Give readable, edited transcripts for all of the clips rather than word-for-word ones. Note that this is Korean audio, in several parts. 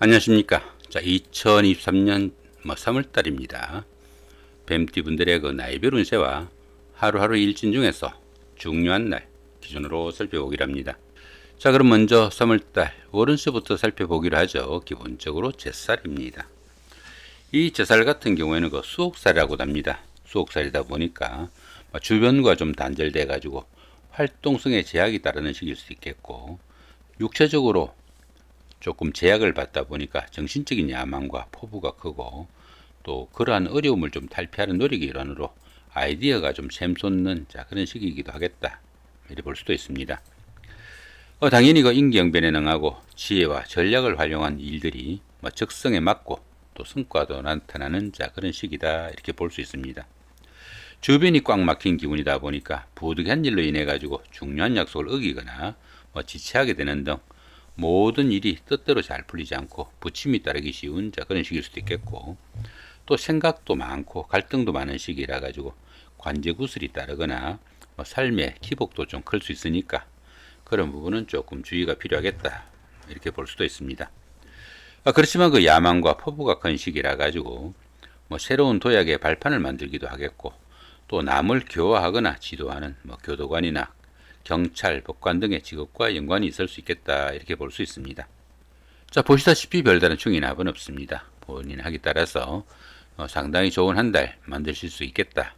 안녕하십니까. 자, 2023년 3월달입니다. 뱀띠분들의 그 나이별 운세와 하루하루 일진 중에서 중요한 날 기준으로 살펴보기로 합니다. 자, 그럼 먼저 3월달 월운세부터 살펴보기로 하죠. 기본적으로 제살입니다. 이 제살 같은 경우에는 그 수옥살이라고 합니다. 수옥살이다 보니까 주변과 좀 단절돼 가지고 활동성에 제약이 따르는 시기일 수 있겠고, 육체적으로 조금 제약을 받다 보니까 정신적인 야망과 포부가 크고, 또 그러한 어려움을 좀 탈피하는 노력의 일환으로 아이디어가 좀 샘솟는 그런 시기이기도 하겠다, 이렇게 볼 수도 있습니다. 당연히 그 임기응변에 능하고 지혜와 전략을 활용한 일들이 적성에 맞고 또 성과도 나타나는 그런 시기다, 이렇게 볼 수 있습니다. 주변이 꽉 막힌 기분이다 보니까 부득이한 일로 인해 가지고 중요한 약속을 어기거나 지체하게 되는 등 모든 일이 뜻대로 잘 풀리지 않고 부침이 따르기 쉬운 그런 시기일 수도 있겠고, 또 생각도 많고 갈등도 많은 시기라 가지고 관제구슬이 따르거나 삶의 기복도 좀 클 수 있으니까 그런 부분은 조금 주의가 필요하겠다, 이렇게 볼 수도 있습니다. 그렇지만 그 야망과 포부가 큰 시기라 가지고 새로운 도약의 발판을 만들기도 하겠고, 또 남을 교화하거나 지도하는 교도관이나 경찰, 법관 등의 직업과 연관이 있을 수 있겠다, 이렇게 볼 수 있습니다. 자, 보시다시피 별다른 충이 납은 없습니다. 본인 하기 따라서 상당히 좋은 한 달 만드실 수 있겠다,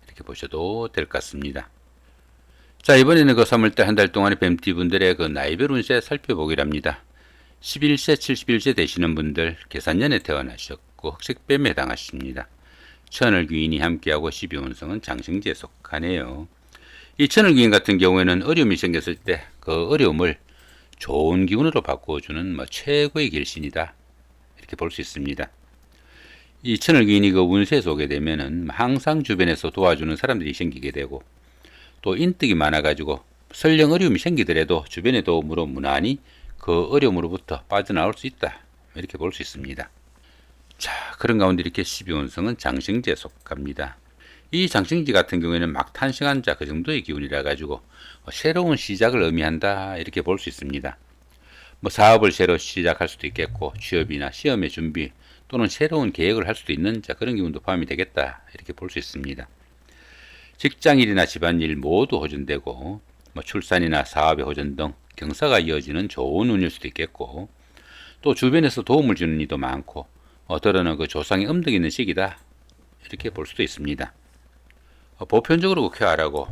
이렇게 보셔도 될 것 같습니다. 자, 이번에는 그 3월달 한 달 동안의 뱀띠분들의 그 나이별 운세 살펴보기로 합니다. 11세, 71세 되시는 분들 계산년에 태어나셨고 흑색뱀에 해당하십니다. 천을귀인이 함께하고 12운성은 장생지에 속하네요. 이 천을귀인 같은 경우에는 어려움이 생겼을 때 그 어려움을 좋은 기운으로 바꿔주는 최고의 길신이다, 이렇게 볼 수 있습니다. 이 천을귀인이 그 운세에 오게 되면은 항상 주변에서 도와주는 사람들이 생기게 되고, 또 인덕이 많아가지고 설령 어려움이 생기더라도 주변의 도움으로 무난히 그 어려움으로부터 빠져나올 수 있다, 이렇게 볼 수 있습니다. 자, 그런 가운데 이렇게 12운성은 장생지에 속합니다. 이 장생지 같은 경우에는 막 탄생한 그 정도의 기운이라 가지고 새로운 시작을 의미한다, 이렇게 볼 수 있습니다. 사업을 새로 시작할 수도 있겠고, 취업이나 시험의 준비 또는 새로운 계획을 할 수도 있는 그런 기운도 포함이 되겠다, 이렇게 볼 수 있습니다. 직장일이나 집안일 모두 호전되고, 출산이나 사업의 호전 등 경사가 이어지는 좋은 운일 수도 있겠고, 또 주변에서 도움을 주는 이도 많고, 때로는 그 조상의 음덕이 있는 시기다, 이렇게 볼 수도 있습니다. 보편적으로 쾌활하고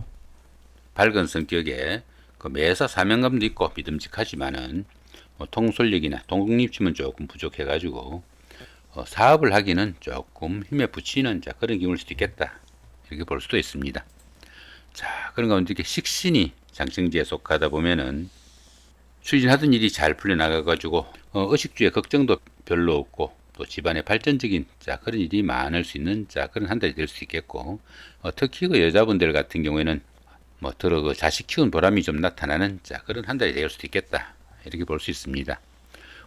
밝은 성격에 그 매사 사명감도 있고 믿음직하지만은 통솔력이나 독립심은 조금 부족해가지고 사업을 하기는 조금 힘에 부치는 그런 기운일 수도 있겠다, 이렇게 볼 수도 있습니다. 자, 그런 가운데 이렇게 식신이 장생지에 속하다 보면은 추진하던 일이 잘 풀려나가가지고 의식주의 걱정도 별로 없고, 또 집안의 발전적인 그런 일이 많을 수 있는 그런 한 달이 될 수 있겠고, 특히 그 여자분들 같은 경우에는 더러 그 자식 키운 보람이 좀 나타나는 그런 한 달이 될 수도 있겠다, 이렇게 볼 수 있습니다.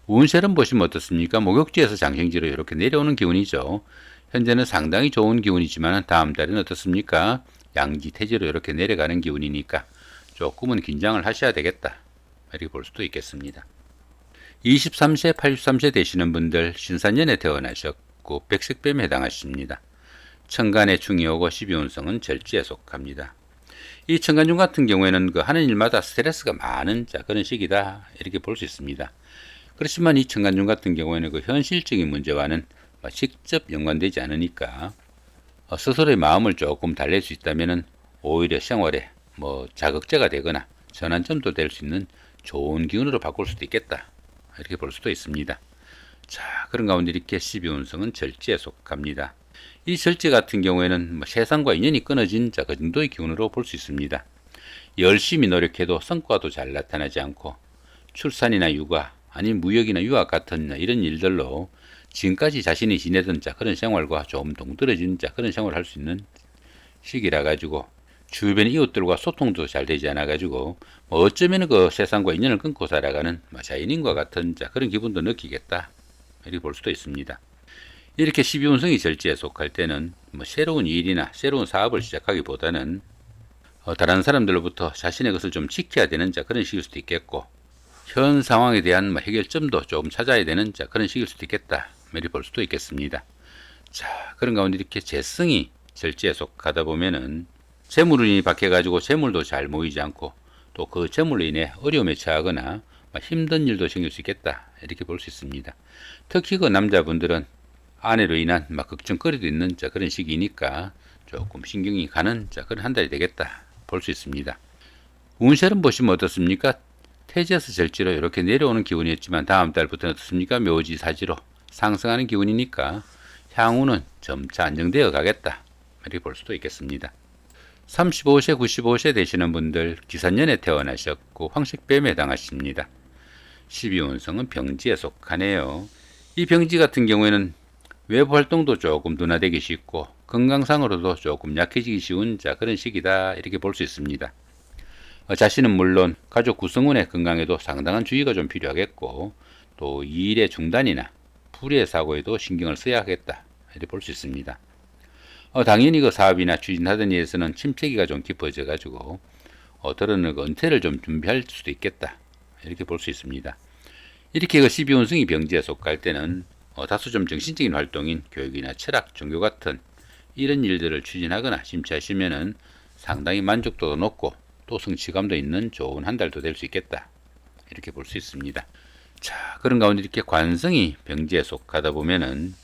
운세를 보시면 어떻습니까? 목욕지에서 장생지로 이렇게 내려오는 기운이죠. 현재는 상당히 좋은 기운이지만 다음 달은 어떻습니까? 양지 태지로 이렇게 내려가는 기운이니까 조금은 긴장을 하셔야 되겠다, 이렇게 볼 수도 있겠습니다. 23세, 83세 되시는 분들 신산년에 태어나셨고 백색뱀에 해당하십니다. 천간에 충이 오고 12운성은 절지에 속합니다. 이 천간중 같은 경우에는 그 하는 일마다 스트레스가 많은 그런 시기다, 이렇게 볼 수 있습니다. 그렇지만 이 천간중 같은 경우에는 그 현실적인 문제와는 직접 연관되지 않으니까 스스로의 마음을 조금 달랠 수 있다면은 오히려 생활에 자극제가 되거나 전환점도 될 수 있는 좋은 기운으로 바꿀 수도 있겠다, 이렇게 볼 수도 있습니다. 자, 그런 가운데 이렇게 12운성은 절지에 속합니다. 이 절지 같은 경우에는 세상과 인연이 끊어진 그 정도의 기운으로 볼 수 있습니다. 열심히 노력해도 성과도 잘 나타나지 않고, 출산이나 육아 아니 무역이나 유학 같은 이런 일들로 지금까지 자신이 지내던 그런 생활과 좀 동떨어진 그런 생활을 할 수 있는 시기라 가지고 주변 이웃들과 소통도 잘 되지 않아 가지고 어쩌면 그 세상과 인연을 끊고 살아가는 자연인과 같은 그런 기분도 느끼겠다, 이렇게 볼 수도 있습니다. 이렇게 12운성이 절지에 속할 때는 새로운 일이나 새로운 사업을 시작하기보다는 다른 사람들로부터 자신의 것을 좀 지켜야 되는 그런 시기일 수도 있겠고, 현 상황에 대한 해결점도 조금 찾아야 되는 그런 시기일 수도 있겠다. 이렇게 볼 수도 있겠습니다. 자, 그런 가운데 이렇게 재성이 절지에 속하다 보면은 재물운이 박혀가지고 재물도 잘 모이지 않고 또 그 재물로 인해 어려움에 처하거나 힘든 일도 생길 수 있겠다. 이렇게 볼 수 있습니다. 특히 그 남자분들은 아내로 인한 걱정거리도 있는 그런 시기니까 조금 신경이 가는 그런 한 달이 되겠다. 볼 수 있습니다. 운세를 보시면 어떻습니까? 태지에서 절지로 이렇게 내려오는 기운이었지만 다음 달부터는 어떻습니까? 묘지 사지로 상승하는 기운이니까 향후는 점차 안정되어 가겠다. 이렇게 볼 수도 있겠습니다. 35세, 95세 되시는 분들 기산년에 태어나셨고 황식뱀에 해당하십니다. 12운성은 병지에 속하네요. 이 병지 같은 경우에는 외부 활동도 조금 둔화되기 쉽고 건강상으로도 조금 약해지기 쉬운 그런 시기다. 이렇게 볼 수 있습니다. 자신은 물론 가족 구성원의 건강에도 상당한 주의가 좀 필요하겠고 또 일의 중단이나 불의 사고에도 신경을 써야 하겠다. 이렇게 볼 수 있습니다. 당연히 그 사업이나 추진하던 일에서는 침체기가 좀 깊어져 가지고 어떨은 은퇴를 좀 준비할 수도 있겠다. 이렇게 볼 수 있습니다. 이렇게 그 12운성이 병지에 속할 때는 다소 좀 정신적인 활동인 교육이나 철학, 종교 같은 이런 일들을 추진하거나 심취하시면은 상당히 만족도도 높고 또 성취감도 있는 좋은 한 달도 될 수 있겠다. 이렇게 볼 수 있습니다. 자, 그런 가운데 이렇게 관성이 병지에 속하다 보면은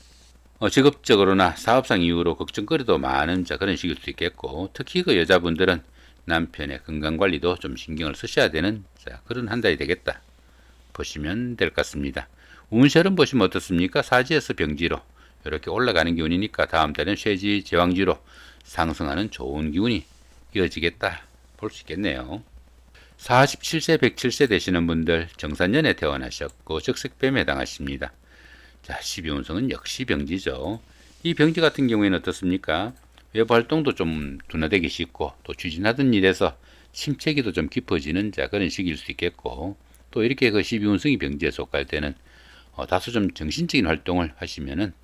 직업적으로나 사업상 이유로 걱정거리도 많은 그런 시기일 수도 있겠고 특히 그 여자분들은 남편의 건강관리도 좀 신경을 쓰셔야 되는 그런 한 달이 되겠다. 보시면 될 것 같습니다. 운세를 보시면 어떻습니까? 사지에서 병지로 이렇게 올라가는 기운이니까 다음 달엔 쇠지, 제왕지로 상승하는 좋은 기운이 이어지겠다. 볼 수 있겠네요. 47세, 107세 되시는 분들 정산년에 태어나셨고 적색뱀에 해당하십니다. 자, 12운성은 역시 병지죠. 이 병지 같은 경우에는 어떻습니까? 외부 활동도 좀 둔화되기 쉽고 또 추진하던 일에서 침체기도 좀 깊어지는 그런 시기일 수 있겠고 또 이렇게 그 12운성이 병지에 속할 때는 다소 좀 정신적인 활동을 하시면은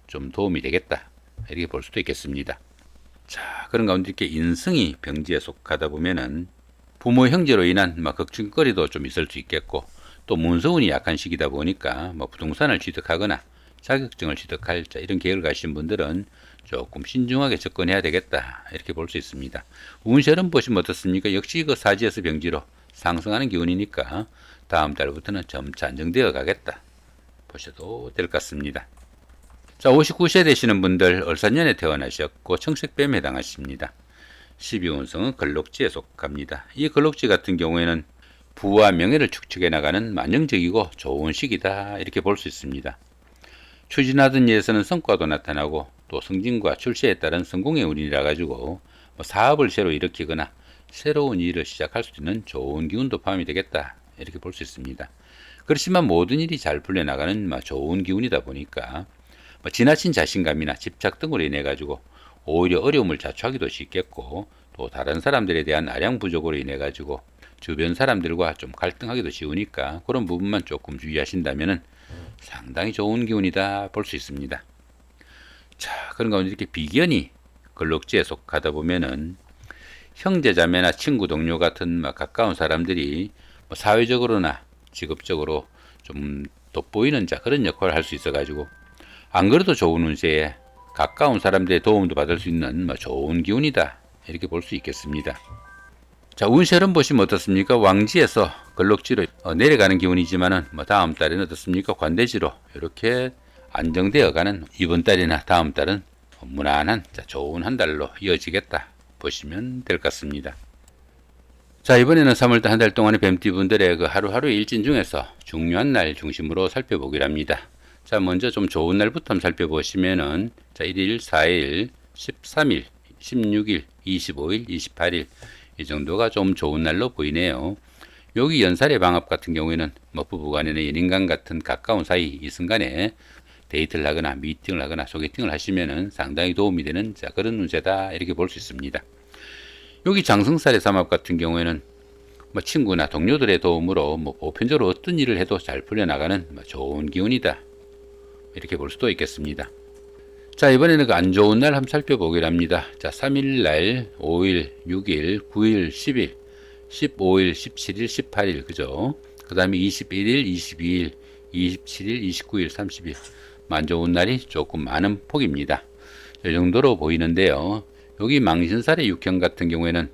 좀 도움이 되겠다. 이렇게 볼 수도 있겠습니다. 자, 그런 가운데 이렇게 인성이 병지에 속하다 보면은 부모 형제로 인한 걱정거리도 좀 있을 수 있겠고 또 문서운이 약한 시기다 보니까 부동산을 취득하거나 자격증을 취득할 이런 계획을 가신 분들은 조금 신중하게 접근해야 되겠다. 이렇게 볼 수 있습니다. 운세는 보시면 어떻습니까? 역시 그 사지에서 병지로 상승하는 기운이니까 다음 달부터는 점차 안정되어 가겠다. 보셔도 될 것 같습니다. 자, 59세 되시는 분들 을사년에 태어나셨고 청색뱀에 해당하십니다. 12운성은 걸록지에 속합니다. 이 걸록지 같은 경우에는 부와 명예를 축적해 나가는 만능적이고 좋은 시기다. 이렇게 볼 수 있습니다. 추진하던 일에서는 성과도 나타나고 또 승진과 출세에 따른 성공의 운이라 가지고 사업을 새로 일으키거나 새로운 일을 시작할 수 있는 좋은 기운도 포함이 되겠다. 이렇게 볼 수 있습니다. 그렇지만 모든 일이 잘 풀려나가는 좋은 기운이다 보니까 지나친 자신감이나 집착 등으로 인해 가지고 오히려 어려움을 자초하기도 쉽겠고 또 다른 사람들에 대한 아량 부족으로 인해 가지고 주변 사람들과 좀 갈등하기도 쉬우니까 그런 부분만 조금 주의하신다면은 상당히 좋은 기운이다 볼 수 있습니다. 자, 그런 가운데 이렇게 비견이 걸록지에 속하다 보면은 형제자매나 친구 동료 같은 가까운 사람들이 사회적으로나 직업적으로 좀 돋보이는 그런 역할을 할 수 있어 가지고 안 그래도 좋은 운세에 가까운 사람들의 도움도 받을 수 있는 좋은 기운이다. 이렇게 볼 수 있겠습니다. 자, 운세를 보시면 어떻습니까? 왕지에서 걸록지로 내려가는 기운이지만은 다음 달에는 어떻습니까? 관대지로 이렇게 안정되어가는 이번 달이나 다음 달은 무난한 좋은 한 달로 이어지겠다. 보시면 될 것 같습니다. 자, 이번에는 3월달 한 달 동안의 뱀띠분들의 그 하루하루 일진 중에서 중요한 날 중심으로 살펴보기로 합니다. 자, 먼저 좀 좋은 날부터 살펴보시면은 자, 1일, 4일, 13일, 16일, 25일, 28일 이 정도가 좀 좋은 날로 보이네요. 여기 연살의 방합 같은 경우에는 부부간이나 연인간 같은 가까운 사이 이순간에 데이트를 하거나 미팅을 하거나 소개팅을 하시면은 상당히 도움이 되는 그런 운세다. 이렇게 볼 수 있습니다. 여기 장성살의 삼합 같은 경우에는 친구나 동료들의 도움으로 보편적으로 어떤 일을 해도 잘 풀려나가는 좋은 기운이다. 이렇게 볼 수도 있겠습니다. 자, 이번에는 그 안 좋은 날 한번 살펴보기로 합니다. 자, 3일 날, 5일, 6일, 9일, 10일, 15일, 17일, 18일, 그죠? 그 다음에 21일, 22일, 27일, 29일, 30일 만 좋은 날이 조금 많은 폭입니다. 이 정도로 보이는데요. 여기 망신살의 육형 같은 경우에는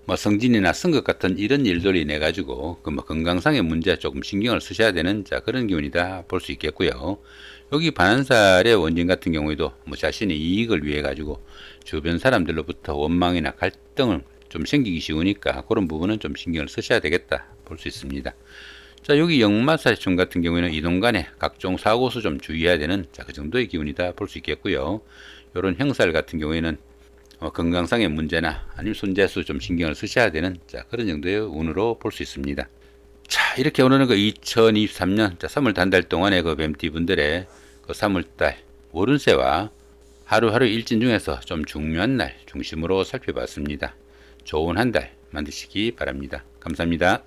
뭐 성진이나 선것 같은 이런 일들로 인해 가지고 그 뭐 건강상의 문제 조금 신경을 쓰셔야 되는 그런 기운이다 볼 수 있겠고요. 여기 반한살의 원진 같은 경우에도 뭐 자신의 이익을 위해 가지고 주변 사람들로부터 원망이나 갈등을 좀 생기기 쉬우니까 그런 부분은 좀 신경을 쓰셔야 되겠다 볼 수 있습니다. 자, 여기 역마살충 같은 경우에는 이동 간에 각종 사고수 좀 주의해야 되는 그 정도의 기운이다 볼 수 있겠고요. 요런 형살 같은 경우에는 건강상의 문제나 아니면 손재수 좀 신경을 쓰셔야 되는 그런 정도의 운으로 볼 수 있습니다. 자, 이렇게 오늘은 2023년 3월 한 달 동안의 뱀띠 분들의 3월달 월운세와 하루하루 일진 중에서 좀 중요한 날 중심으로 살펴봤습니다. 좋은 한 달 만드시기 바랍니다. 감사합니다.